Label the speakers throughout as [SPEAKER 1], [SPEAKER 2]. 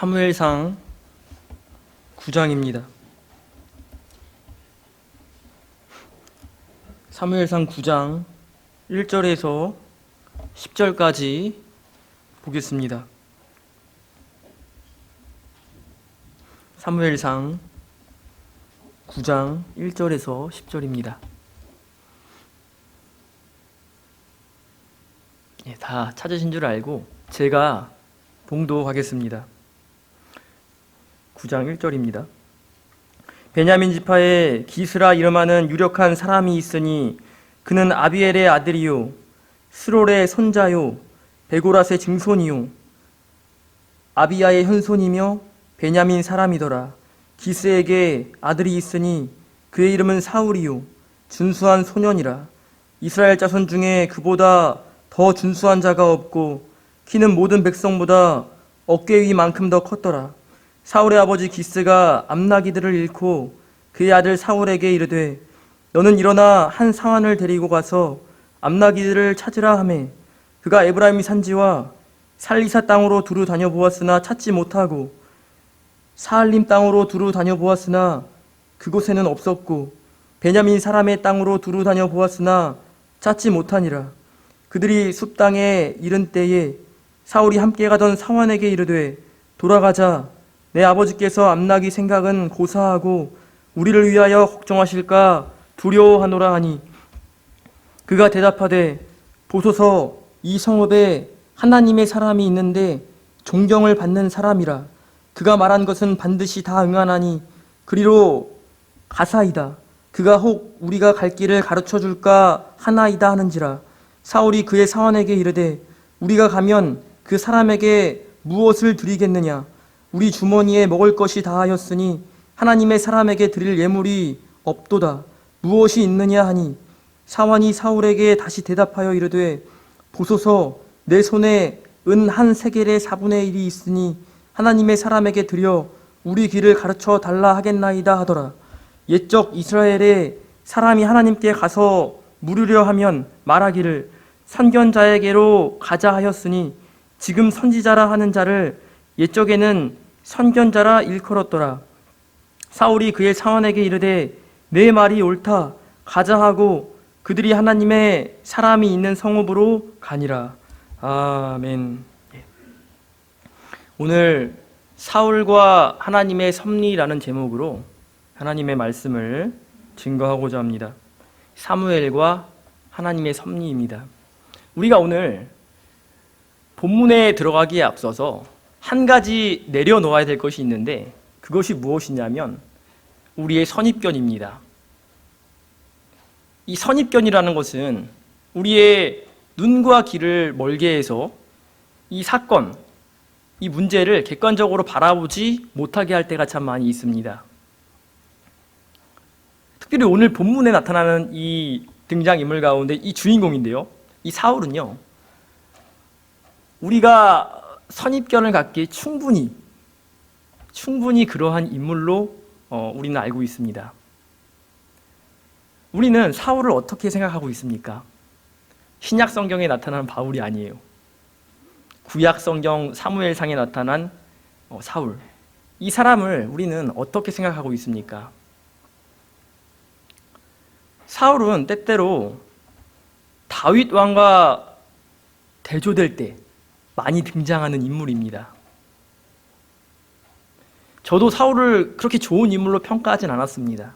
[SPEAKER 1] 사무엘상 9장입니다. 사무엘상 9장 1절에서 10절까지 보겠습니다. 사무엘상 9장 1절에서 10절입니다. 다 찾으신 줄 알고 제가 봉독하겠습니다. 9장 1절입니다. 베냐민 지파에 기스라 이름하는 유력한 사람이 있으니 그는 아비엘의 아들이요 스롤의 손자요 베고랏의 증손이요 아비야의 현손이며 베냐민 사람이더라. 기스에게 아들이 있으니 그의 이름은 사울이요 준수한 소년이라. 이스라엘 자손 중에 그보다 더 준수한 자가 없고 키는 모든 백성보다 어깨 위만큼 더 컸더라. 사울의 아버지 기스가 암나기들을 잃고 그의 아들 사울에게 이르되 너는 일어나 한 사환을 데리고 가서 암나기들을 찾으라 하매 그가 에브라임 산지와 살리사 땅으로 두루 다녀보았으나 찾지 못하고 사알림 땅으로 두루 다녀보았으나 그곳에는 없었고 베냐민 사람의 땅으로 두루 다녀보았으나 찾지 못하니라. 그들이 숲 땅에 이른 때에 사울이 함께 가던 사환에게 이르되 돌아가자. 내 아버지께서 암나기 생각은 고사하고 우리를 위하여 걱정하실까 두려워하노라 하니 그가 대답하되 보소서 이 성읍에 하나님의 사람이 있는데 존경을 받는 사람이라. 그가 말한 것은 반드시 다 응하나니 그리로 가사이다. 그가 혹 우리가 갈 길을 가르쳐 줄까 하나이다 하는지라. 사울이 그의 사환에게 이르되 우리가 가면 그 사람에게 무엇을 드리겠느냐. 우리 주머니에 먹을 것이 다하였으니 하나님의 사람에게 드릴 예물이 없도다. 무엇이 있느냐 하니 사환이 사울에게 다시 대답하여 이르되 보소서 내 손에 은 한 세겔의 4분의 1이 있으니 하나님의 사람에게 드려 우리 길을 가르쳐 달라 하겠나이다 하더라. 옛적 이스라엘에 사람이 하나님께 가서 물으려 하면 말하기를 선견자에게로 가자 하였으니 지금 선지자라 하는 자를 옛적에는 선견자라 일컬었더라. 사울이 그의 사환에게 이르되 내 말이 옳다. 가자 하고 그들이 하나님의 사람이 있는 성읍으로 가니라. 아멘. 오늘 사울과 하나님의 섭리라는 제목으로 하나님의 말씀을 증거하고자 합니다. 사무엘과 하나님의 섭리입니다. 우리가 오늘 본문에 들어가기에 앞서서 한 가지 내려놓아야 될 것이 있는데 그것이 무엇이냐면 우리의 선입견입니다. 이 선입견이라는 것은 우리의 눈과 귀를 멀게 해서 이 사건, 이 문제를 객관적으로 바라보지 못하게 할 때가 참 많이 있습니다. 특별히 오늘 본문에 나타나는 이 등장인물 가운데 이 주인공인데요. 이 사울은요. 우리가 선입견을 갖기에 충분히 그러한 인물로 우리는 알고 있습니다. 우리는 사울을 어떻게 생각하고 있습니까? 신약 성경에 나타나는 바울이 아니에요. 구약 성경 사무엘상에 나타난 사울. 이 사람을 우리는 어떻게 생각하고 있습니까? 사울은 때때로 다윗 왕과 대조될 때 많이 등장하는 인물입니다. 저도 사울을 그렇게 좋은 인물로 평가하진 않았습니다.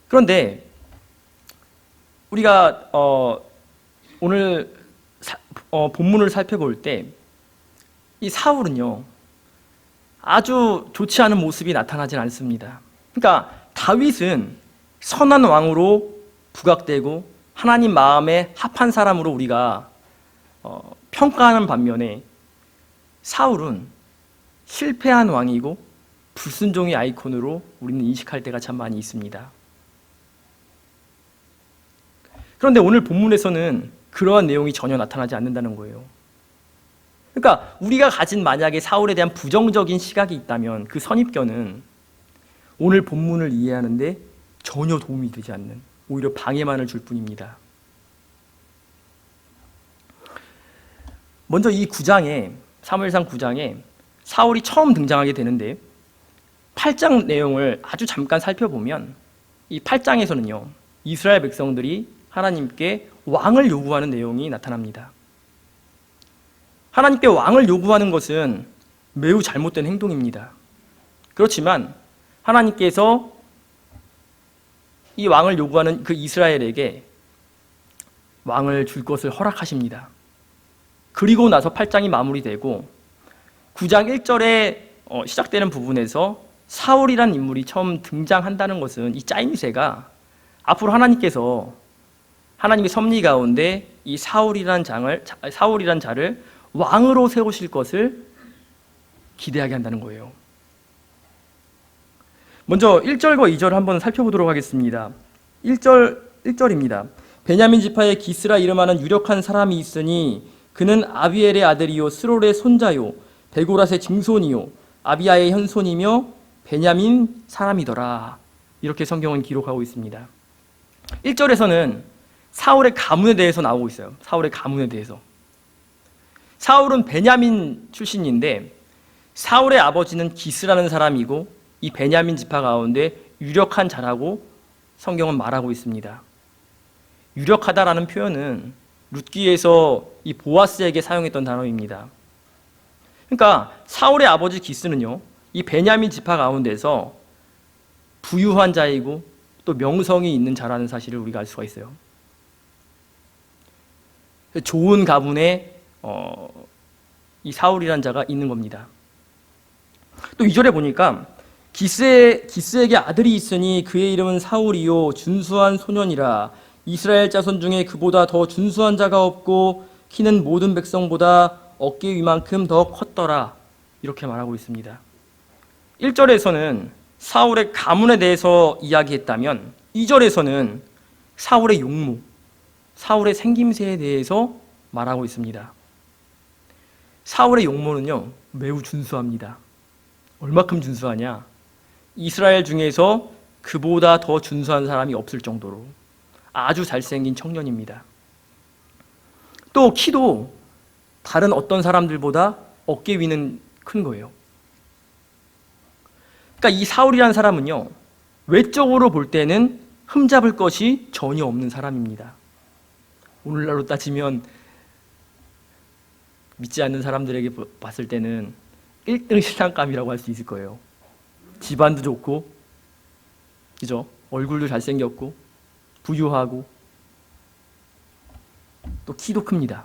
[SPEAKER 1] 그런데 우리가 오늘 본문을 살펴볼 때 이 사울은요 아주 좋지 않은 모습이 나타나진 않습니다. 그러니까 다윗은 선한 왕으로 부각되고 하나님 마음에 합한 사람으로 우리가 평가하는 반면에 사울은 실패한 왕이고 불순종의 아이콘으로 우리는 인식할 때가 참 많이 있습니다. 그런데 오늘 본문에서는 그러한 내용이 전혀 나타나지 않는다는 거예요. 그러니까 우리가 가진 만약에 사울에 대한 부정적인 시각이 있다면 그 선입견은 오늘 본문을 이해하는데 전혀 도움이 되지 않는, 오히려 방해만을 줄 뿐입니다. 먼저 이 9장에, 사무엘상 9장에 사울이 처음 등장하게 되는데 8장 내용을 아주 잠깐 살펴보면 이 8장에서는요, 이스라엘 백성들이 하나님께 왕을 요구하는 내용이 나타납니다. 하나님께 왕을 요구하는 것은 매우 잘못된 행동입니다. 그렇지만 하나님께서 이 왕을 요구하는 그 이스라엘에게 왕을 줄 것을 허락하십니다. 그리고 나서 8장이 마무리되고 9장 1절에 시작되는 부분에서 사울이란 인물이 처음 등장한다는 것은 이 짜임새가 앞으로 하나님께서 하나님의 섭리 가운데 이 사울이란 자를 왕으로 세우실 것을 기대하게 한다는 거예요. 먼저 1절과 2절을 한번 살펴보도록 하겠습니다. 1절입니다. 베냐민 지파에 기스라 이름하는 유력한 사람이 있으니 그는 아비엘의 아들이요 스롤의 손자요 베고랏의 증손이요 아비야의 현손이며 베냐민 사람이더라. 이렇게 성경은 기록하고 있습니다. 1절에서는 사울의 가문에 대해서 나오고 있어요. 사울의 가문에 대해서. 사울은 베냐민 출신인데 사울의 아버지는 기스라는 사람이고 이 베냐민 지파 가운데 유력한 자라고 성경은 말하고 있습니다. 유력하다라는 표현은 룻기에서 이 보아스에게 사용했던 단어입니다. 그러니까 사울의 아버지 기스는요, 이 베냐민 지파 가운데서 부유한 자이고 또 명성이 있는 자라는 사실을 우리가 알 수가 있어요. 좋은 가문에 이 사울이란 자가 있는 겁니다. 또 2절에 보니까 기스에게 아들이 있으니 그의 이름은 사울이요 준수한 소년이라 이스라엘 자손 중에 그보다 더 준수한 자가 없고 키는 모든 백성보다 어깨 위만큼 더 컸더라. 이렇게 말하고 있습니다. 1절에서는 사울의 가문에 대해서 이야기했다면 2절에서는 사울의 용모, 사울의 생김새에 대해서 말하고 있습니다. 사울의 용모는요, 매우 준수합니다. 얼마큼 준수하냐? 이스라엘 중에서 그보다 더 준수한 사람이 없을 정도로 아주 잘생긴 청년입니다. 또 키도 다른 어떤 사람들보다 어깨 위는 큰 거예요. 그러니까 이 사울이라는 사람은요, 외적으로 볼 때는 흠잡을 것이 전혀 없는 사람입니다. 오늘날로 따지면 믿지 않는 사람들에게 봤을 때는 1등 신랑감이라고 할 수 있을 거예요. 집안도 좋고, 그죠? 얼굴도 잘생겼고, 부유하고, 또 키도 큽니다.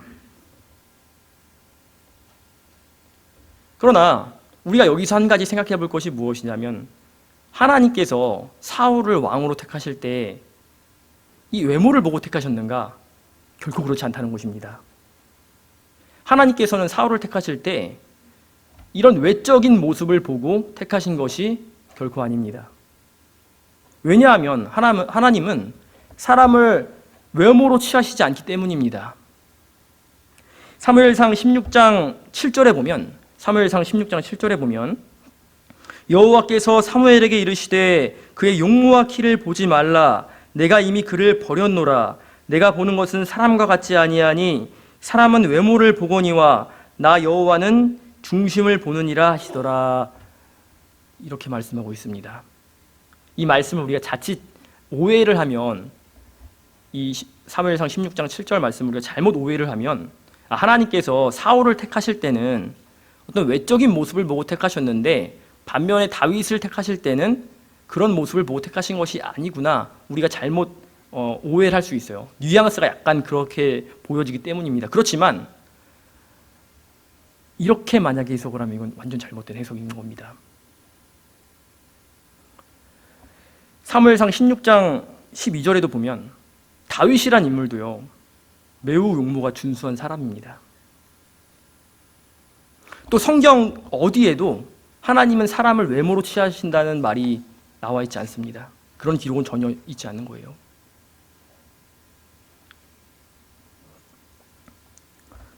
[SPEAKER 1] 그러나 우리가 여기서 한 가지 생각해 볼 것이 무엇이냐면 하나님께서 사울을 왕으로 택하실 때 이 외모를 보고 택하셨는가? 결코 그렇지 않다는 것입니다. 하나님께서는 사울을 택하실 때 이런 외적인 모습을 보고 택하신 것이 결코 아닙니다. 왜냐하면 하나님은 사람을 외모로 취하시지 않기 때문입니다. 사무엘상 16장 7절에 보면 여호와께서 사무엘에게 이르시되 그의 용모와 키를 보지 말라. 내가 이미 그를 버렸노라. 내가 보는 것은 사람과 같지 아니하니 사람은 외모를 보거니와 나 여호와는 중심을 보느니라 하시더라. 이렇게 말씀하고 있습니다. 이 말씀을 우리가 자칫 오해를 하면, 이 사무엘상 16장 7절 말씀을 우리가 잘못 오해를 하면 하나님께서 사울을 택하실 때는 어떤 외적인 모습을 보고 택하셨는데 반면에 다윗을 택하실 때는 그런 모습을 보고 택하신 것이 아니구나, 우리가 잘못 오해를 할 수 있어요. 뉘앙스가 약간 그렇게 보여지기 때문입니다. 그렇지만 이렇게 만약에 해석을 하면 이건 완전 잘못된 해석인 겁니다. 사무엘상 16장 12절에도 보면 다윗이란 인물도요, 매우 용모가 준수한 사람입니다. 또 성경 어디에도 하나님은 사람을 외모로 취하신다는 말이 나와 있지 않습니다. 그런 기록은 전혀 있지 않는 거예요.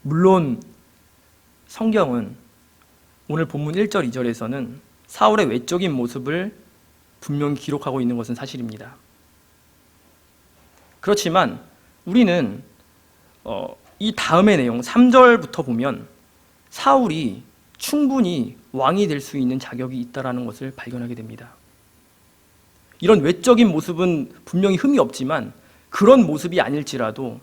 [SPEAKER 1] 물론 성경은 오늘 본문 1절, 2절에서는 사울의 외적인 모습을 분명히 기록하고 있는 것은 사실입니다. 그렇지만 우리는 이 다음의 내용 3절부터 보면 사울이 충분히 왕이 될 수 있는 자격이 있다는 것을 발견하게 됩니다. 이런 외적인 모습은 분명히 흠이 없지만 그런 모습이 아닐지라도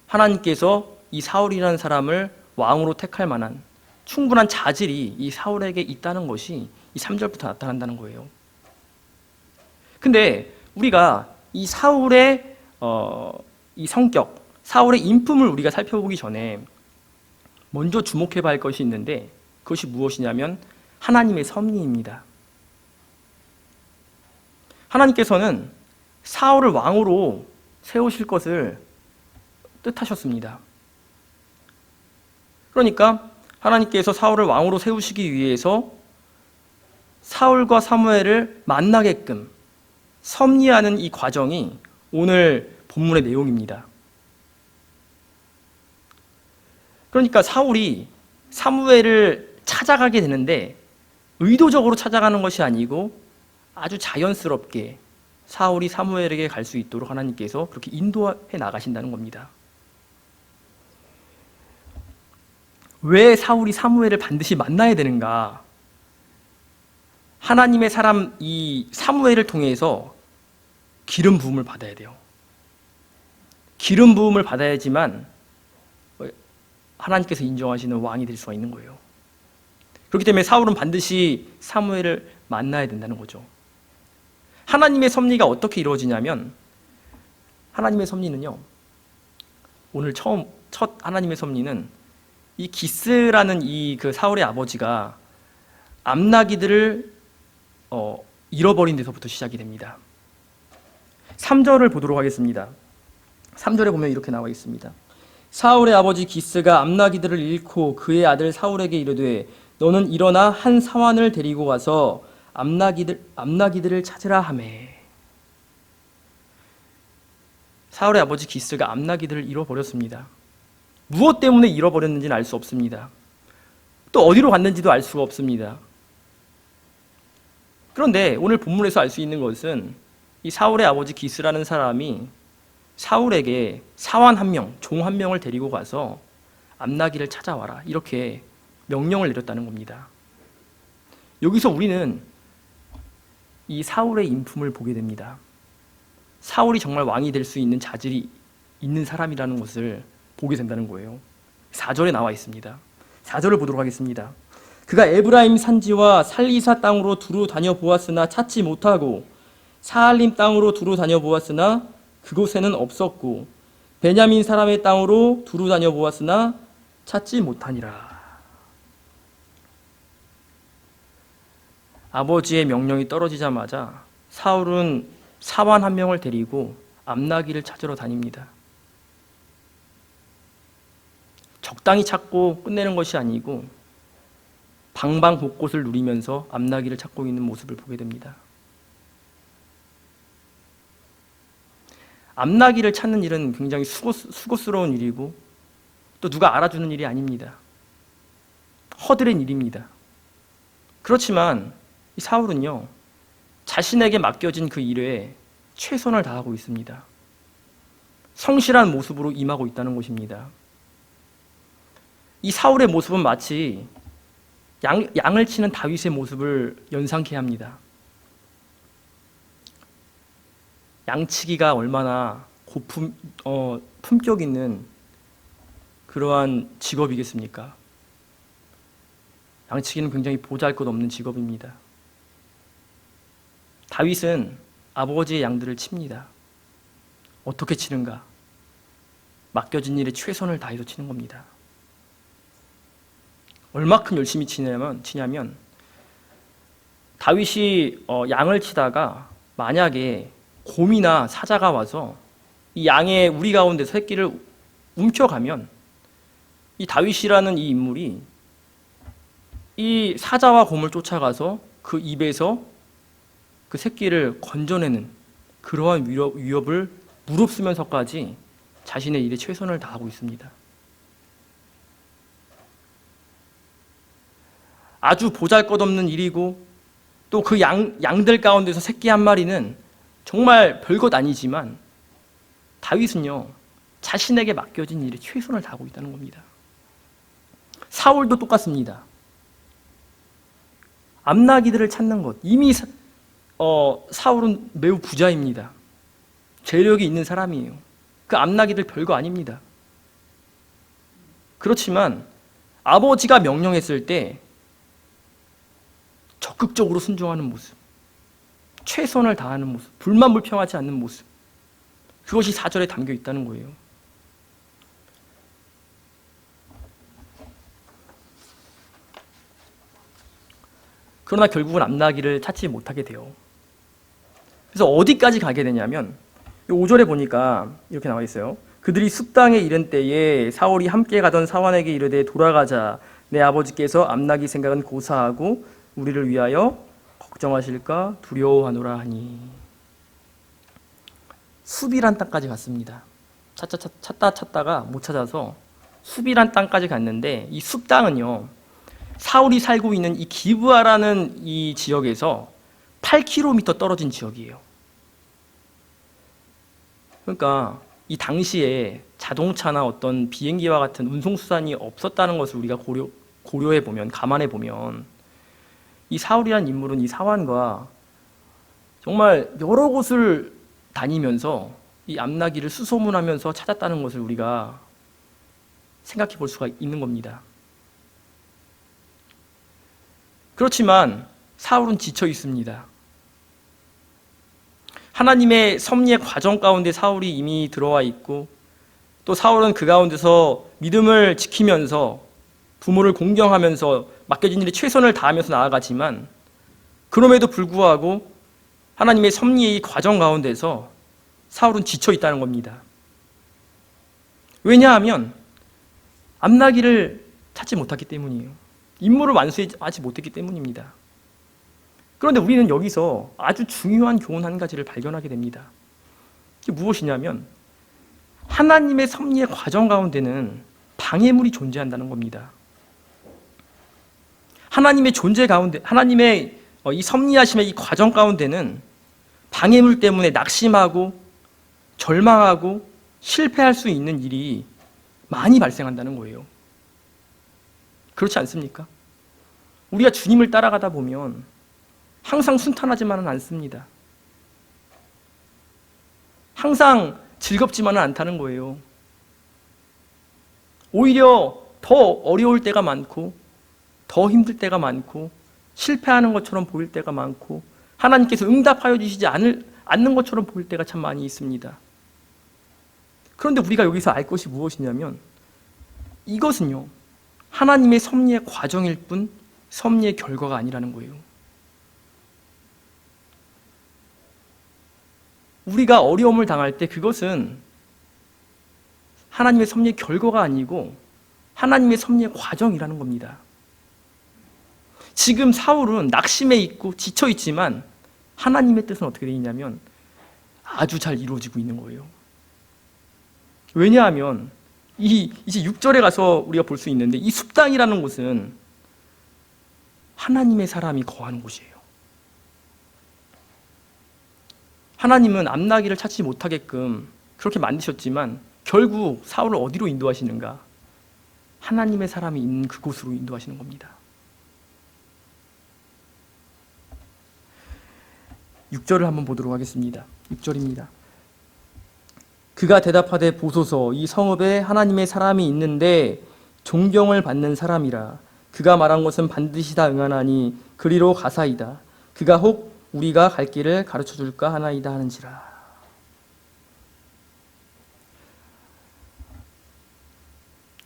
[SPEAKER 1] 하나님께서 이 사울이라는 사람을 왕으로 택할 만한 충분한 자질이 이 사울에게 있다는 것이 이 3절부터 나타난다는 거예요. 근데 우리가 이 사울의 이 성격, 사울의 인품을 우리가 살펴보기 전에 먼저 주목해 봐야 할 것이 있는데 그것이 무엇이냐면 하나님의 섭리입니다. 하나님께서는 사울을 왕으로 세우실 것을 뜻하셨습니다. 그러니까 하나님께서 사울을 왕으로 세우시기 위해서 사울과 사무엘을 만나게끔 섭리하는 이 과정이 오늘 본문의 내용입니다. 그러니까 사울이 사무엘을 찾아가게 되는데 의도적으로 찾아가는 것이 아니고 아주 자연스럽게 사울이 사무엘에게 갈 수 있도록 하나님께서 그렇게 인도해 나가신다는 겁니다. 왜 사울이 사무엘을 반드시 만나야 되는가? 하나님의 사람 이 사무엘을 통해서 기름 부음을 받아야 돼요. 기름 부음을 받아야지만 하나님께서 인정하시는 왕이 될 수가 있는 거예요. 그렇기 때문에 사울은 반드시 사무엘을 만나야 된다는 거죠. 하나님의 섭리가 어떻게 이루어지냐면 하나님의 섭리는요. 오늘 첫 하나님의 섭리는 이 기스라는 이 그 사울의 아버지가 암나기들을 잃어버린 데서부터 시작이 됩니다. 3절을 보도록 하겠습니다. 3절에 보면 이렇게 나와 있습니다. 사울의 아버지 기스가 암나기들을 잃고 그의 아들 사울에게 이르되 너는 일어나 한 사환을 데리고 가서 암나기들을 찾으라 하매. 사울의 아버지 기스가 암나기들을 잃어버렸습니다. 무엇 때문에 잃어버렸는지는 알 수 없습니다. 또 어디로 갔는지도 알 수가 없습니다. 그런데 오늘 본문에서 알 수 있는 것은 이 사울의 아버지 기스라는 사람이 사울에게 사환 한 명, 종 한 명을 데리고 가서 암나기를 찾아와라 이렇게 명령을 내렸다는 겁니다. 여기서 우리는 이 사울의 인품을 보게 됩니다. 사울이 정말 왕이 될 수 있는 자질이 있는 사람이라는 것을 보게 된다는 거예요. 4절에 나와 있습니다. 4절을 보도록 하겠습니다. 그가 에브라임 산지와 살리사 땅으로 두루 다녀보았으나 찾지 못하고 사할림 땅으로 두루 다녀보았으나 그곳에는 없었고 베냐민 사람의 땅으로 두루 다녀보았으나 찾지 못하니라. 아버지의 명령이 떨어지자마자 사울은 사환 한 명을 데리고 암나기를 찾으러 다닙니다. 적당히 찾고 끝내는 것이 아니고 방방곳곳을 누리면서 암나기를 찾고 있는 모습을 보게 됩니다. 암나기를 찾는 일은 굉장히 수고스러운 일이고 또 누가 알아주는 일이 아닙니다. 허드렛 일입니다. 그렇지만 이 사울은요, 자신에게 맡겨진 그 일에 최선을 다하고 있습니다. 성실한 모습으로 임하고 있다는 것입니다. 이 사울의 모습은 마치 양을 치는 다윗의 모습을 연상케 합니다. 양치기가 얼마나 품격 있는 그러한 직업이겠습니까? 양치기는 굉장히 보잘것없는 직업입니다. 다윗은 아버지의 양들을 칩니다. 어떻게 치는가? 맡겨진 일에 최선을 다해서 치는 겁니다. 얼마큼 열심히 치냐면 다윗이 양을 치다가 만약에 곰이나 사자가 와서 이 양의 우리 가운데 새끼를 움켜가면 이 다윗이라는 이 인물이 이 사자와 곰을 쫓아가서 그 입에서 그 새끼를 건져내는 그러한 위협을 무릅쓰면서까지 자신의 일에 최선을 다하고 있습니다. 아주 보잘것없는 일이고 또 그 양들 가운데서 새끼 한 마리는 정말 별것 아니지만 다윗은요, 자신에게 맡겨진 일에 최선을 다하고 있다는 겁니다. 사울도 똑같습니다. 암나기들을 찾는 것. 이미 사울은 매우 부자입니다. 재력이 있는 사람이에요. 그 암나기들 별거 아닙니다. 그렇지만 아버지가 명령했을 때 적극적으로 순종하는 모습, 최선을 다하는 모습, 불만불평하지 않는 모습, 그것이 4절에 담겨 있다는 거예요. 그러나 결국은 암나기를 찾지 못하게 돼요. 그래서 어디까지 가게 되냐면 5절에 보니까 이렇게 나와 있어요. 그들이 숲당에 이른 때에 사울이 함께 가던 사환에게 이르되 돌아가자. 내 아버지께서 암나기 생각은 고사하고 우리를 위하여 걱정하실까 두려워하노라 하니. 숲이란 땅까지 갔습니다. 찾다가 못 찾아서 숲이란 땅까지 갔는데 이 숲 땅은요, 사울이 살고 있는 이 기브아라는 이 지역에서 8km 떨어진 지역이에요. 그러니까 이 당시에 자동차나 어떤 비행기와 같은 운송수단이 없었다는 것을 우리가 고려해 보면, 감안해 보면 이 사울이라는 인물은 이 사환과 정말 여러 곳을 다니면서 이 암나기를 수소문하면서 찾았다는 것을 우리가 생각해 볼 수가 있는 겁니다. 그렇지만 사울은 지쳐 있습니다. 하나님의 섭리의 과정 가운데 사울이 이미 들어와 있고, 또 사울은 그 가운데서 믿음을 지키면서 부모를 공경하면서 맡겨진 일에 최선을 다하면서 나아가지만, 그럼에도 불구하고 하나님의 섭리의 과정 가운데서 사울은 지쳐 있다는 겁니다. 왜냐하면 암나기를 찾지 못했기 때문이에요. 임무를 완수하지 못했기 때문입니다. 그런데 우리는 여기서 아주 중요한 교훈 한 가지를 발견하게 됩니다. 이게 무엇이냐면 하나님의 섭리의 과정 가운데는 방해물이 존재한다는 겁니다. 하나님의 존재 가운데, 하나님의 이 섭리하심의 이 과정 가운데는 방해물 때문에 낙심하고 절망하고 실패할 수 있는 일이 많이 발생한다는 거예요. 그렇지 않습니까? 우리가 주님을 따라가다 보면 항상 순탄하지만은 않습니다. 항상 즐겁지만은 않다는 거예요. 오히려 더 어려울 때가 많고, 더 힘들 때가 많고, 실패하는 것처럼 보일 때가 많고, 하나님께서 응답하여 주시지 않는 것처럼 보일 때가 참 많이 있습니다. 그런데 우리가 여기서 알 것이 무엇이냐면 이것은요, 하나님의 섭리의 과정일 뿐 섭리의 결과가 아니라는 거예요. 우리가 어려움을 당할 때 그것은 하나님의 섭리의 결과가 아니고 하나님의 섭리의 과정이라는 겁니다. 지금 사울은 낙심해 있고 지쳐 있지만 하나님의 뜻은 어떻게 되어 있냐면 아주 잘 이루어지고 있는 거예요. 왜냐하면 이제 6절에 가서 우리가 볼 수 있는데 이 숲당이라는 곳은 하나님의 사람이 거하는 곳이에요. 하나님은 암나기를 찾지 못하게끔 그렇게 만드셨지만 결국 사울을 어디로 인도하시는가? 하나님의 사람이 있는 그곳으로 인도하시는 겁니다. 6절을 한번 보도록 하겠습니다. 6절입니다. 그가 대답하되 보소서, 이 성읍에 하나님의 사람이 있는데 존경을 받는 사람이라. 그가 말한 것은 반드시 다 응하나니 그리로 가사이다. 그가 혹 우리가 갈 길을 가르쳐 줄까 하나이다 하는지라.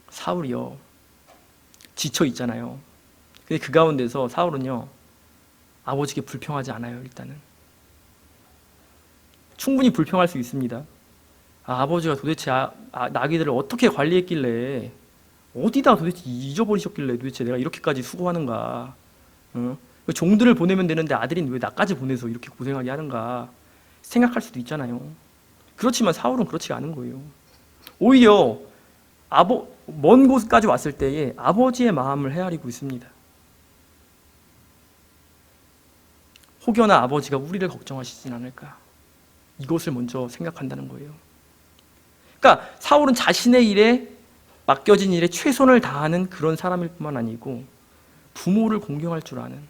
[SPEAKER 1] 사울이요, 지쳐 있잖아요. 근데 그 가운데서 사울은요, 아버지께 불평하지 않아요. 일단은 충분히 불평할 수 있습니다. 아버지가 도대체 나귀들을 어떻게 관리했길래, 어디다 도대체 잊어버리셨길래 도대체 내가 이렇게까지 수고하는가. 종들을 보내면 되는데 아들인 왜 나까지 보내서 이렇게 고생하게 하는가 생각할 수도 있잖아요. 그렇지만 사울은 그렇지 않은 거예요. 오히려 먼 곳까지 왔을 때에 아버지의 마음을 헤아리고 있습니다. 혹여나 아버지가 우리를 걱정하시진 않을까, 이것을 먼저 생각한다는 거예요. 그러니까 사울은 자신의 일에 맡겨진 일에 최선을 다하는 그런 사람일 뿐만 아니고 부모를 공경할 줄 아는,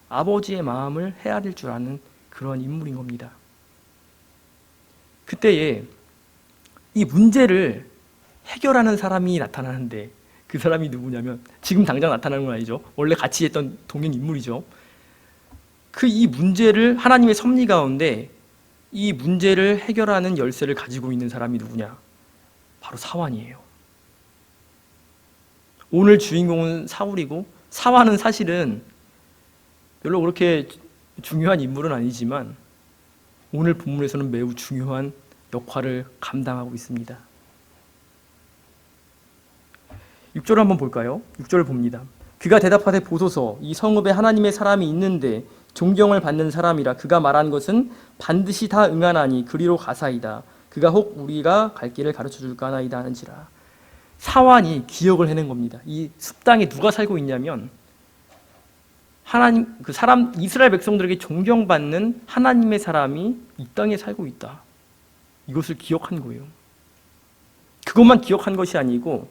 [SPEAKER 1] 아버지의 마음을 헤아릴 줄 아는 그런 인물인 겁니다. 그때에 이 문제를 해결하는 사람이 나타나는데 그 사람이 누구냐면 지금 당장 나타나는 건 아니죠. 원래 같이 했던 동행 인물이죠. 이 문제를 하나님의 섭리 가운데 이 문제를 해결하는 열쇠를 가지고 있는 사람이 누구냐? 바로 사환이에요. 오늘 주인공은 사울이고 사환은 사실은 별로 그렇게 중요한 인물은 아니지만 오늘 본문에서는 매우 중요한 역할을 감당하고 있습니다. 6절을 한번 볼까요? 6절을 봅니다. 그가 대답하되 보소서 이 성읍에 하나님의 사람이 있는데 존경을 받는 사람이라 그가 말한 것은 반드시 다 응하나니 그리로 가사이다. 그가 혹 우리가 갈 길을 가르쳐 줄까 하나이다 하는지라. 사환이 기억을 해낸 겁니다. 이 숲땅에 누가 살고 있냐면 하나님 이스라엘 백성들에게 존경받는 하나님의 사람이 이 땅에 살고 있다. 이것을 기억한 거예요. 그것만 기억한 것이 아니고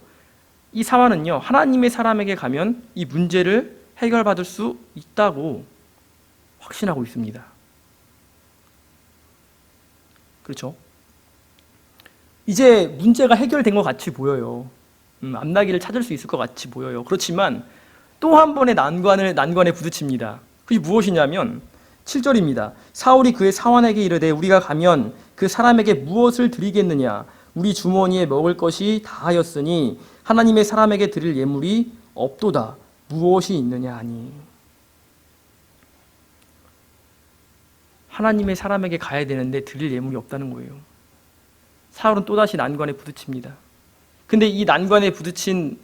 [SPEAKER 1] 이 사환은요, 하나님의 사람에게 가면 이 문제를 해결받을 수 있다고 확신하고 있습니다. 그렇죠? 이제 문제가 해결된 것 같이 보여요. 앞나기를 찾을 수 있을 것 같이 보여요. 그렇지만 또 한 번의 난관에 부딪힙니다. 그게 무엇이냐면 7절입니다. 사울이 그의 사환에게 이르되 우리가 가면 그 사람에게 무엇을 드리겠느냐? 우리 주머니에 먹을 것이 다하였으니 하나님의 사람에게 드릴 예물이 없도다. 무엇이 있느냐 하니. 하나님의 사람에게 가야 되는데 드릴 예물이 없다는 거예요. 사울은 또다시 난관에 부딪힙니다. 근데 이 난관에 부딪힌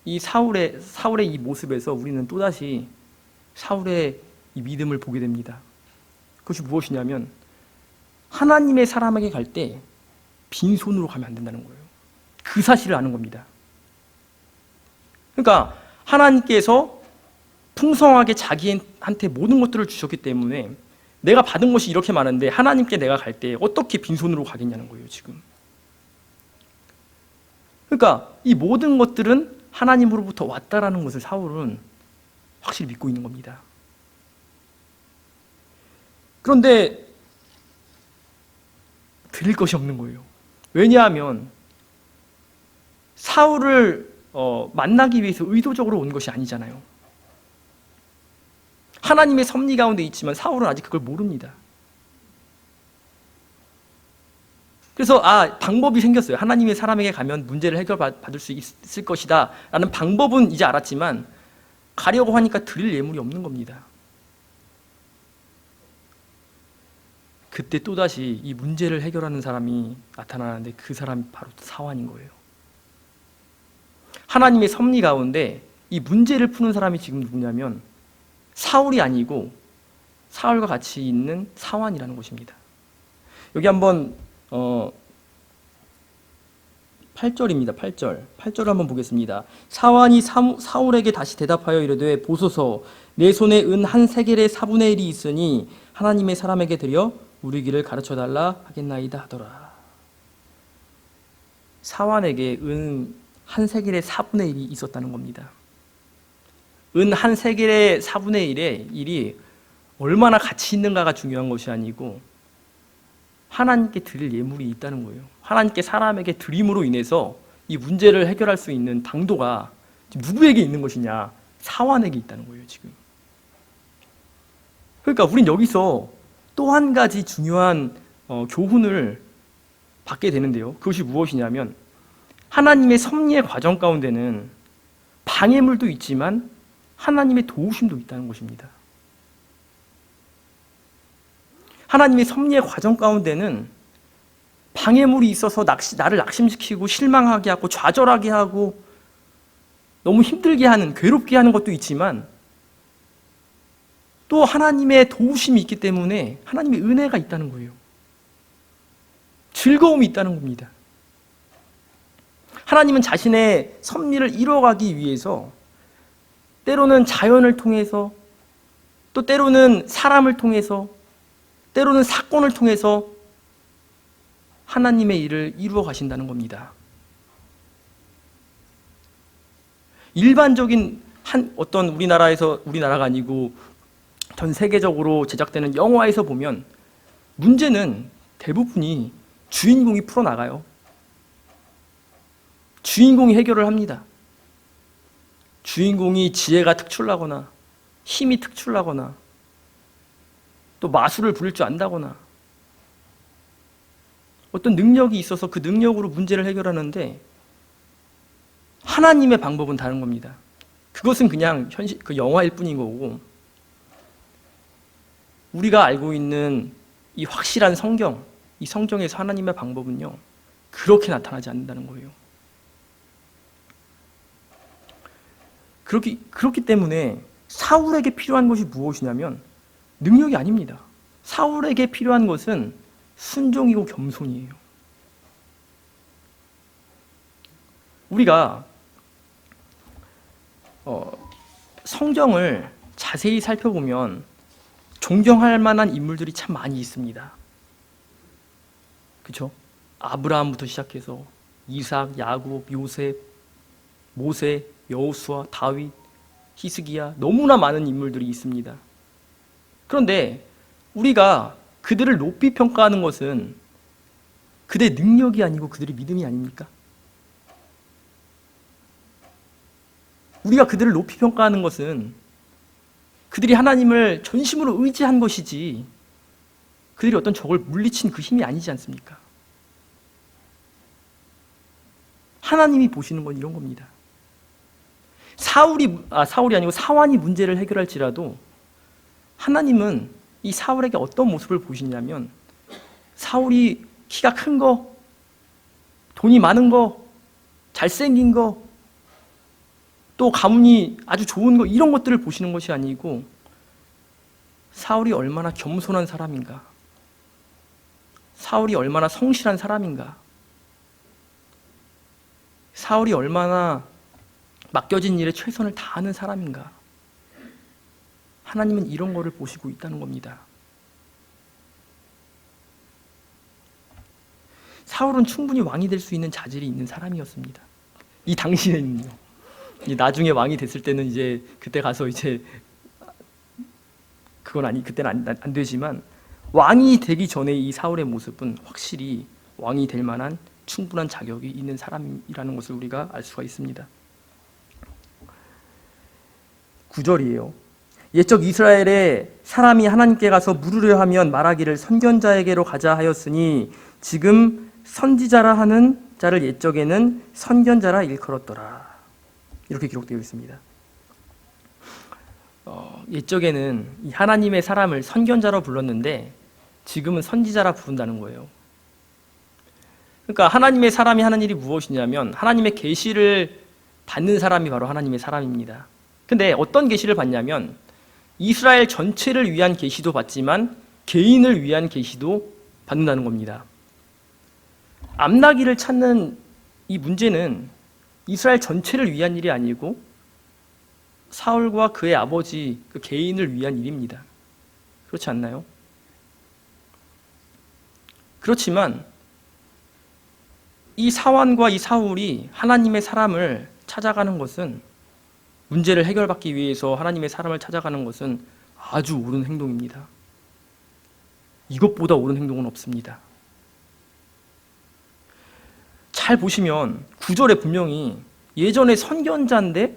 [SPEAKER 1] 이 사울의 이 모습에서 우리는 또다시 사울의 이 믿음을 보게 됩니다. 그것이 무엇이냐면 하나님의 사람에게 갈 때 빈손으로 가면 안 된다는 거예요. 그 사실을 아는 겁니다. 그러니까 하나님께서 풍성하게 자기한테 모든 것들을 주셨기 때문에 내가 받은 것이 이렇게 많은데 하나님께 내가 갈 때 어떻게 빈손으로 가겠냐는 거예요, 지금. 그러니까 이 모든 것들은 하나님으로부터 왔다라는 것을 사울은 확실히 믿고 있는 겁니다. 그런데 드릴 것이 없는 거예요. 왜냐하면 사울을 만나기 위해서 의도적으로 온 것이 아니잖아요. 하나님의 섭리 가운데 있지만 사울은 아직 그걸 모릅니다. 그래서 방법이 생겼어요. 하나님의 사람에게 가면 문제를 해결받을 수 있을 것이다 라는 방법은 이제 알았지만 가려고 하니까 드릴 예물이 없는 겁니다. 그때 또다시 이 문제를 해결하는 사람이 나타나는데 그 사람이 바로 사환인 거예요. 하나님의 섭리 가운데 이 문제를 푸는 사람이 지금 누구냐면 사울이 아니고 사울과 같이 있는 사환이라는 것입니다. 여기 한번 8절입니다. 8절을 한번 보겠습니다. 사환이 사울에게 다시 대답하여 이르되 보소서 내 손에 은 한 세겔의 4분의 1이 있으니 하나님의 사람에게 드려 우리 길을 가르쳐달라 하겠나이다 하더라. 사환에게 은 한 세겔의 4분의 1이 있었다는 겁니다. 은 한 세겔의 4분의 1의 일이 얼마나 가치 있는가가 중요한 것이 아니고 하나님께 드릴 예물이 있다는 거예요. 하나님께 사람에게 드림으로 인해서 이 문제를 해결할 수 있는 당도가 누구에게 있는 것이냐? 사환에게 있다는 거예요, 지금. 그러니까 우린 여기서 또 한 가지 중요한 교훈을 받게 되는데요. 그것이 무엇이냐면 하나님의 섭리의 과정 가운데는 방해물도 있지만 하나님의 도우심도 있다는 것입니다. 하나님의 섭리의 과정 가운데는 방해물이 있어서 나를 낙심시키고 실망하게 하고 좌절하게 하고 너무 힘들게 하는, 괴롭게 하는 것도 있지만 또 하나님의 도우심이 있기 때문에 하나님의 은혜가 있다는 거예요. 즐거움이 있다는 겁니다. 하나님은 자신의 섭리를 이뤄가기 위해서 때로는 자연을 통해서 또 때로는 사람을 통해서 때로는 사건을 통해서 하나님의 일을 이루어 가신다는 겁니다. 일반적인 어떤 우리나라가 아니고 전 세계적으로 제작되는 영화에서 보면 문제는 대부분이 주인공이 풀어나가요. 주인공이 해결을 합니다. 주인공이 지혜가 특출나거나 힘이 특출나거나 또 마술을 부릴 줄 안다거나 어떤 능력이 있어서 그 능력으로 문제를 해결하는데 하나님의 방법은 다른 겁니다. 그것은 그냥 그 영화일 뿐인 거고 우리가 알고 있는 이 확실한 성경, 이 성경에서 하나님의 방법은요 그렇게 나타나지 않는다는 거예요. 그렇기 때문에 사울에게 필요한 것이 무엇이냐면 능력이 아닙니다. 사울에게 필요한 것은 순종이고 겸손이에요. 우리가 성경을 자세히 살펴보면 존경할 만한 인물들이 참 많이 있습니다. 그렇죠? 아브라함부터 시작해서 이삭, 야곱, 요셉, 모세, 여호수아, 다윗, 히스기야 너무나 많은 인물들이 있습니다. 그런데 우리가 그들을 높이 평가하는 것은 그들의 능력이 아니고 그들의 믿음이 아닙니까? 우리가 그들을 높이 평가하는 것은 그들이 하나님을 전심으로 의지한 것이지 그들이 어떤 적을 물리친 그 힘이 아니지 않습니까? 하나님이 보시는 건 이런 겁니다. 사울이 아니고 사완이 문제를 해결할지라도 하나님은 이 사울에게 어떤 모습을 보시냐면 사울이 키가 큰 거, 돈이 많은 거, 잘생긴 거, 또 가문이 아주 좋은 거 이런 것들을 보시는 것이 아니고 사울이 얼마나 겸손한 사람인가, 사울이 얼마나 성실한 사람인가, 사울이 얼마나 맡겨진 일에 최선을 다하는 사람인가, 하나님은 이런 거를 보시고 있다는 겁니다. 사울은 충분히 왕이 될 수 있는 자질이 있는 사람이었습니다. 이 당시에는요. 나중에 왕이 됐을 때는 이제 그때 가서 이제 그때는 안 되지만 왕이 되기 전에 이 사울의 모습은 확실히 왕이 될 만한 충분한 자격이 있는 사람이라는 것을 우리가 알 수가 있습니다. 9절이에요. 옛적 이스라엘에 사람이 하나님께 가서 물으려 하면 말하기를 선견자에게로 가자 하였으니 지금 선지자라 하는 자를 옛적에는 선견자라 일컬었더라. 이렇게 기록되어 있습니다. 옛적에는 이 하나님의 사람을 선견자로 불렀는데 지금은 선지자라 부른다는 거예요. 그러니까 하나님의 사람이 하는 일이 무엇이냐면 하나님의 계시를 받는 사람이 바로 하나님의 사람입니다. 근데 어떤 계시를 받냐면 이스라엘 전체를 위한 계시도 받지만 개인을 위한 계시도 받는다는 겁니다. 암나기를 찾는 이 문제는 이스라엘 전체를 위한 일이 아니고 사울과 그의 아버지 그 개인을 위한 일입니다. 그렇지 않나요? 그렇지만 이 사완과 이 사울이 하나님의 사람을 찾아가는 것은 문제를 해결받기 위해서 하나님의 사람을 찾아가는 것은 아주 옳은 행동입니다. 이것보다 옳은 행동은 없습니다. 잘 보시면 9절에 분명히 예전에 선견자인데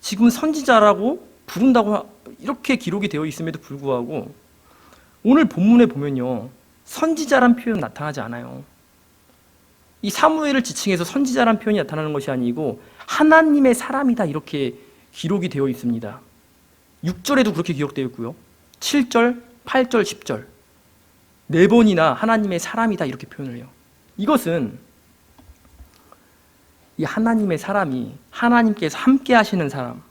[SPEAKER 1] 지금 선지자라고 부른다고 이렇게 기록이 되어 있음에도 불구하고 오늘 본문에 보면요 선지자란 표현 나타나지 않아요. 이 사무엘을 지칭해서 선지자란 표현이 나타나는 것이 아니고 하나님의 사람이다 이렇게 기록이 되어 있습니다. 6절에도 그렇게 기록되어 있고요. 7절, 8절, 10절 4번이나 하나님의 사람이다 이렇게 표현을 해요. 이것은 이 하나님의 사람이 하나님께서 함께 하시는 사람,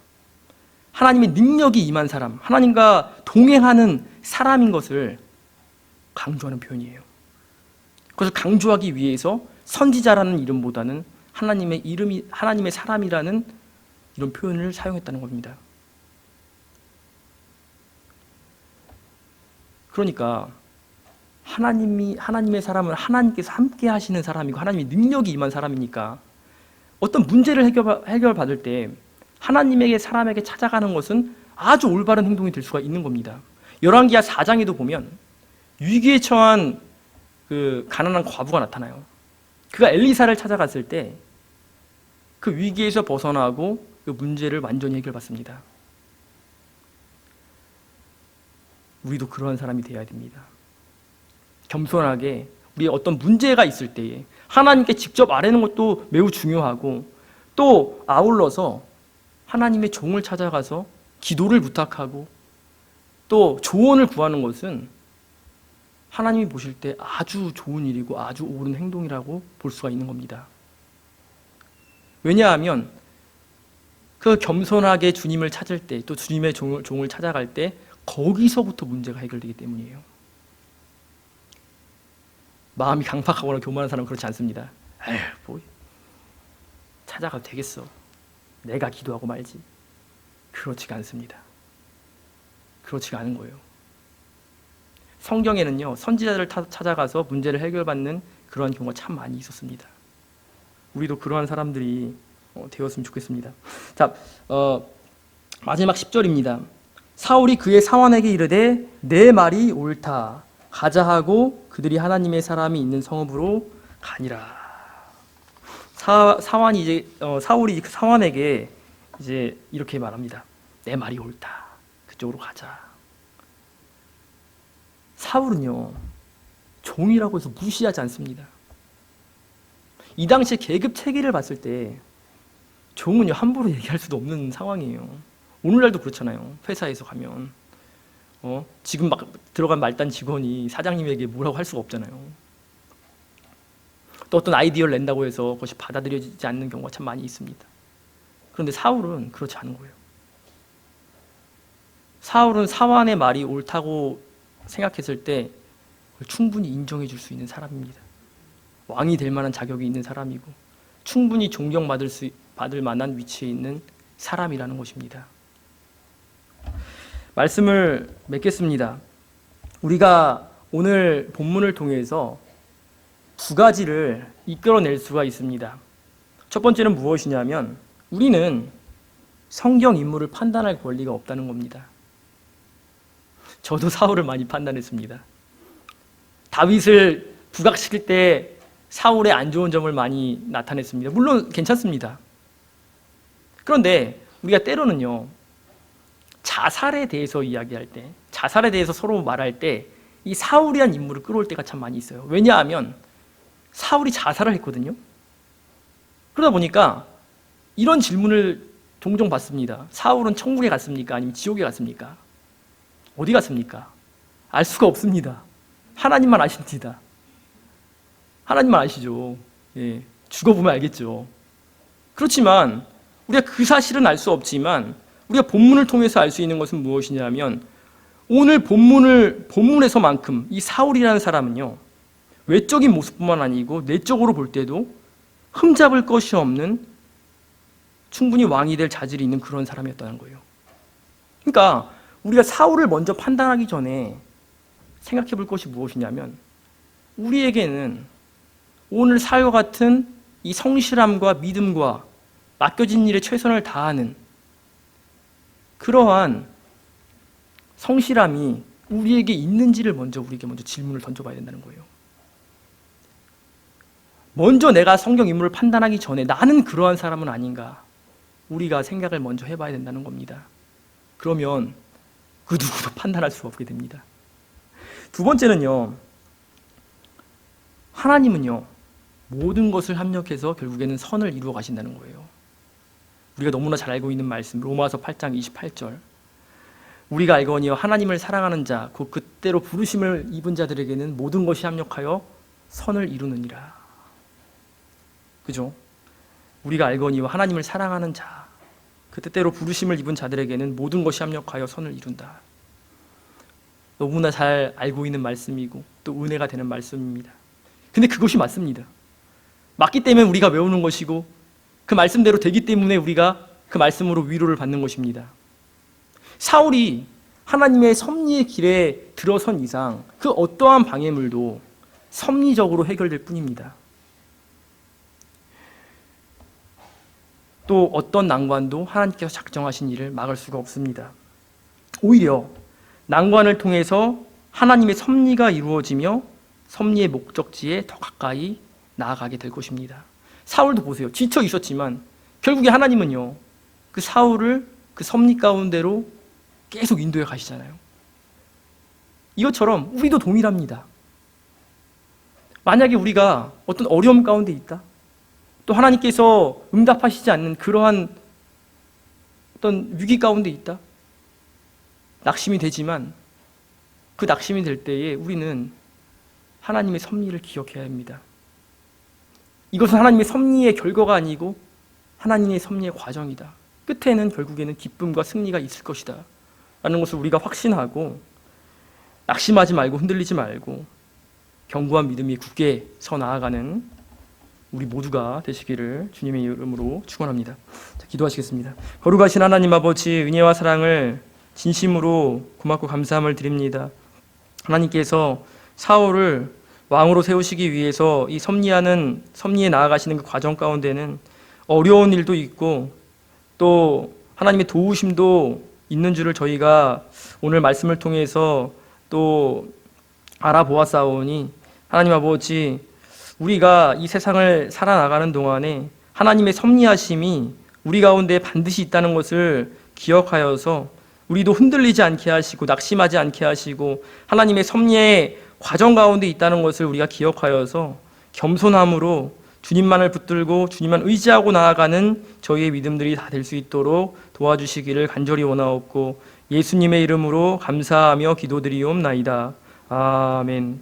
[SPEAKER 1] 하나님의 능력이 임한 사람, 하나님과 동행하는 사람인 것을 강조하는 표현이에요. 그것을 강조하기 위해서 선지자라는 이름보다는 하나님의 사람이라는 이런 표현을 사용했다는 겁니다. 그러니까 하나님의 사람은 하나님께서 함께 하시는 사람이고 하나님의 능력이 임한 사람이니까 어떤 문제를 해결받을 때 하나님에게 사람에게 찾아가는 것은 아주 올바른 행동이 될 수가 있는 겁니다. 열왕기하 4장에도 보면 위기에 처한 그 가난한 과부가 나타나요. 그가 엘리사를 찾아갔을 때 그 위기에서 벗어나고 그 문제를 완전히 해결받습니다. 우리도 그러한 사람이 되어야 됩니다. 겸손하게 우리 어떤 문제가 있을 때에 하나님께 직접 아뢰는 것도 매우 중요하고 또 아울러서 하나님의 종을 찾아가서 기도를 부탁하고 또 조언을 구하는 것은 하나님이 보실 때 아주 좋은 일이고 아주 옳은 행동이라고 볼 수가 있는 겁니다. 왜냐하면 그 겸손하게 주님을 찾을 때 또 주님의 종을 찾아갈 때 거기서부터 문제가 해결되기 때문이에요. 마음이 강팍하거나 교만한 사람은 그렇지 않습니다. 에휴, 뭐 찾아가도 되겠어. 내가 기도하고 말지. 그렇지가 않습니다. 그렇지가 않은 거예요. 성경에는요, 선지자들을 찾아가서 문제를 해결받는 그러한 경우가 참 많이 있었습니다. 우리도 그러한 사람들이 되었으면 좋겠습니다. 자, 마지막 10절입니다. 사울이 그의 사환에게 이르되 내 말이 옳다. 가자 하고 그들이 하나님의 사람이 있는 성읍으로 가니라. 사울이 그 사환에게 이제 이렇게 말합니다. 내 말이 옳다. 그쪽으로 가자. 사울은요, 종이라고 해서 무시하지 않습니다. 이 당시에 계급 체계를 봤을 때 종은요, 함부로 얘기할 수도 없는 상황이에요. 오늘날도 그렇잖아요. 회사에서 가면 지금 막 들어간 말단 직원이 사장님에게 뭐라고 할 수가 없잖아요. 또 어떤 아이디어를 낸다고 해서 그것이 받아들여지지 않는 경우가 참 많이 있습니다. 그런데 사울은 그렇지 않은 거예요. 사울은 사환의 말이 옳다고 생각했을 때 충분히 인정해 줄 수 있는 사람입니다. 왕이 될 만한 자격이 있는 사람이고 충분히 존경받을 만한 위치에 있는 사람이라는 것입니다. 말씀을 맺겠습니다. 우리가 오늘 본문을 통해서 두 가지를 이끌어낼 수가 있습니다. 첫 번째는 무엇이냐면 우리는 성경 인물을 판단할 권리가 없다는 겁니다. 저도 사울을 많이 판단했습니다. 다윗을 부각시킬 때 사울의 안 좋은 점을 많이 나타냈습니다. 물론 괜찮습니다. 그런데 우리가 때로는요, 자살에 대해서 이야기할 때, 자살에 대해서 서로 말할 때 이 사울이란 인물을 끌어올 때가 참 많이 있어요. 왜냐하면 사울이 자살을 했거든요. 그러다 보니까 이런 질문을 종종 받습니다. 사울은 천국에 갔습니까? 아니면 지옥에 갔습니까? 어디 갔습니까? 알 수가 없습니다. 하나님만 아십니다. 하나님만 아시죠. 예, 죽어보면 알겠죠. 그렇지만 우리가 그 사실은 알 수 없지만 우리가 본문을 통해서 알 수 있는 것은 무엇이냐면 오늘 본문에서만큼 이 사울이라는 사람은요, 외적인 모습뿐만 아니고 내적으로 볼 때도 흠잡을 것이 없는 충분히 왕이 될 자질이 있는 그런 사람이었다는 거예요. 그러니까 우리가 사울을 먼저 판단하기 전에 생각해 볼 것이 무엇이냐면 우리에게는 오늘 사울과 같은 이 성실함과 믿음과 맡겨진 일에 최선을 다하는 그러한 성실함이 우리에게 있는지를 우리에게 먼저 질문을 던져봐야 된다는 거예요. 먼저 내가 성경 인물을 판단하기 전에 나는 그러한 사람은 아닌가 우리가 생각을 먼저 해봐야 된다는 겁니다. 그러면 그 누구도 판단할 수 없게 됩니다. 두 번째는요, 하나님은요 모든 것을 합력해서 결국에는 선을 이루어 가신다는 거예요. 우리가 너무나 잘 알고 있는 말씀 로마서 8장 28절, 우리가 알거니와 하나님을 사랑하는 자 곧 그때로 부르심을 입은 자들에게는 모든 것이 합력하여 선을 이루느니라. 그죠? 우리가 알거니와 하나님을 사랑하는 자 그 때때로 부르심을 입은 자들에게는 모든 것이 합력하여 선을 이룬다. 너무나 잘 알고 있는 말씀이고 또 은혜가 되는 말씀입니다. 근데 그것이 맞습니다. 맞기 때문에 우리가 외우는 것이고 그 말씀대로 되기 때문에 우리가 그 말씀으로 위로를 받는 것입니다. 사울이 하나님의 섭리의 길에 들어선 이상 그 어떠한 방해물도 섭리적으로 해결될 뿐입니다. 또 어떤 난관도 하나님께서 작정하신 일을 막을 수가 없습니다. 오히려 난관을 통해서 하나님의 섭리가 이루어지며 섭리의 목적지에 더 가까이 나아가게 될 것입니다. 사울도 보세요. 지쳐 있었지만 결국에 하나님은요, 그 사울을 그 섭리 가운데로 계속 인도해 가시잖아요. 이것처럼 우리도 동일합니다. 만약에 우리가 어떤 어려움 가운데 있다, 또 하나님께서 응답하시지 않는 그러한 어떤 위기 가운데 있다, 낙심이 되지만 그 낙심이 될 때에 우리는 하나님의 섭리를 기억해야 합니다. 이것은 하나님의 섭리의 결과가 아니고 하나님의 섭리의 과정이다. 끝에는 결국에는 기쁨과 승리가 있을 것이다 라는 것을 우리가 확신하고 낙심하지 말고 흔들리지 말고 견고한 믿음이 굳게 서 나아가는 우리 모두가 되시기를 주님의 이름으로 축원합니다. 자, 기도하시겠습니다. 거룩하신 하나님 아버지, 은혜와 사랑을 진심으로 고맙고 감사함을 드립니다. 하나님께서 사울을 왕으로 세우시기 위해서 이 섭리에 나아가시는 그 과정 가운데는 어려운 일도 있고 또 하나님의 도우심도 있는 줄을 저희가 오늘 말씀을 통해서 또 알아보았사오니, 하나님 아버지, 우리가 이 세상을 살아나가는 동안에 하나님의 섭리하심이 우리 가운데 반드시 있다는 것을 기억하여서 우리도 흔들리지 않게 하시고 낙심하지 않게 하시고 하나님의 섭리의 과정 가운데 있다는 것을 우리가 기억하여서 겸손함으로 주님만을 붙들고 주님만 의지하고 나아가는 저희의 믿음들이 다 될 수 있도록 도와주시기를 간절히 원하옵고 예수님의 이름으로 감사하며 기도드리옵나이다. 아멘.